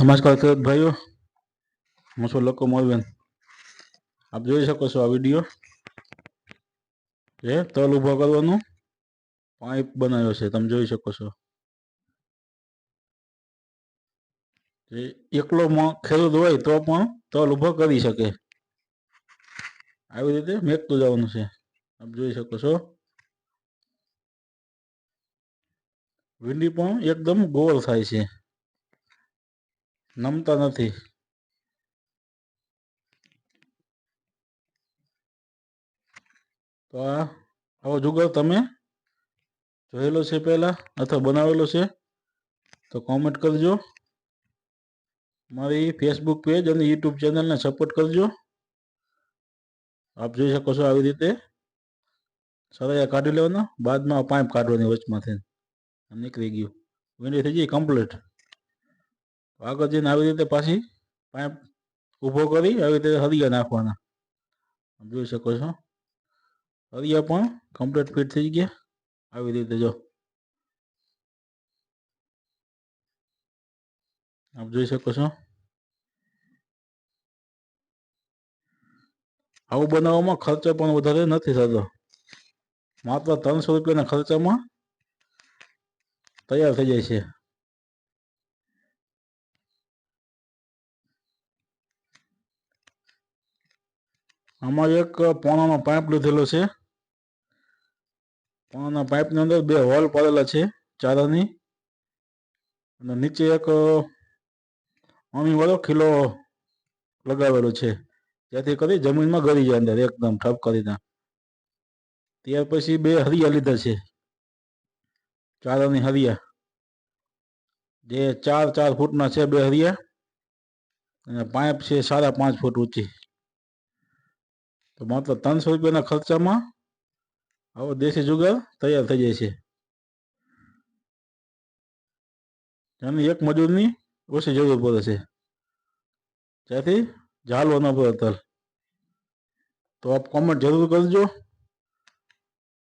નમસ્કાર ખેડૂત ભાઈઓ, હું છું લોકો મોલબેન. આપ જોઈ શકો છો આ વિડીયો જે તલ ઊભો કરવાનું પાઇપ બનાવ્યો છે. તમે જોઈ શકો છો. જે એકલો ખેડૂત હોય તો પણ તલ ઊભો કરી શકે. આવી રીતે મેકતું જવાનું છે. આપ જોઈ શકો છો. વીંડી પણ એકદમ ગોળ થાય છે, નમતા નથી. તો આવો જુગાર તમે જોયેલો છે પહેલા અથવા બનાવેલો છે તો કોમેન્ટ કરજો. મારી ફેસબુક પેજ અને યુટ્યુબ ચેનલને સપોર્ટ કરજો. આપ જોઈ શકો છો આવી રીતે સળિયા કાઢી લેવાના, બાદમાં પાઇપ કાઢવાની વચમાંથી નીકળી ગયું. વીંડી થઈ ગઈ કમ્પ્લીટ. આગળ જઈને આવી રીતે પાછી પાઇપ ઊભો કરી આવી રીતે હરિયા નાખવાના. જોઈ શકો છો હરિયા પણ કમ્પ્લીટ ફિટ થઈ ગયા. આવી રીતે જો આપ જોઈ શકો છો. આવું બનાવવામાં ખર્ચો પણ વધારે નથી થતો. માત્ર 300 રૂપિયાના ખર્ચામાં તૈયાર થઈ જાય છે. આમાં એક પોણાનો પાઇપ લીધેલો છે. પોણાના પાઇપની અંદર 2 હોલ પડેલા છે ચારાની, અને નીચે એક અણી વાળો ખીલો લગાવેલો છે, જેથી કરી જમીનમાં ગળી જાય અંદર એકદમ ઠપ કરીને. ત્યાર પછી 2 હરિયા લીધા છે, ચારાની હરિયા, જે 4-4 ફૂટના છે 2 હરિયા, અને પાઇપ છે 5.5 ફૂટ ઊંચી. તો માત્ર 300 રૂપિયાના ખર્ચામાં આવો દેશી જુગાર તૈયાર થઈ જાય છે. એની એક મજૂરની ઓછી જરૂર પડે છે, જેથી ઝાલવો ન પડે તલ. તો આપ કોમેન્ટ જરૂર કરજો.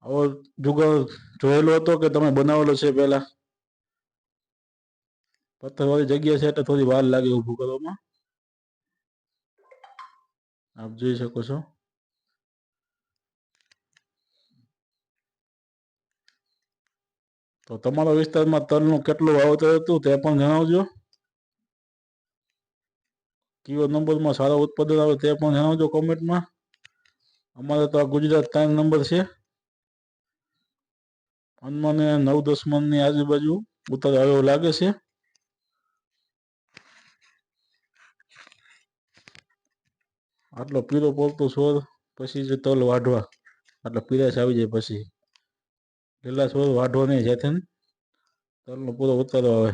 આવો જુગાર જોયેલો હતો કે તમે બનાવેલો છે પહેલા? પથ્થરવાળી જગ્યા છે એટલે થોડી વાર લાગે ઊભું કરવામાં. આપ જોઈ શકો છો. તો તમારા વિસ્તારમાં તલનું કેટલું વાવેતર હતું તે પણ જણાવજો. કયો નંબરમાં સારા ઉત્પાદન આવે તે પણ જણાવજો કોમેન્ટમાં. અમારે તો આ ગુજરાત 3 નંબર છે. અનમને 9-10 મણની આજુબાજુ ઉતાર આવ્યો લાગે છે. આટલો પીળો પડતો છોડ પછી જે તલ વાઢવા, આટલો પીળાશ આવી જાય પછી. લીલા છોડ વાઢવા નહીં, જેથી તલનો પૂરો ઉતારો આવે.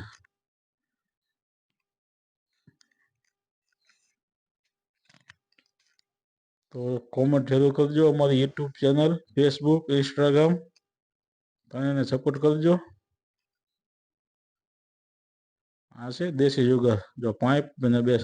તો કોમેન્ટ જરૂર કરજો. અમારી યુટ્યુબ ચેનલ, ફેસબુક, ઇન્સ્ટાગ્રામ ત્રણેયને સપોર્ટ કરજો. આ છે દેશી જુગાર. જો પાઇપ અને 2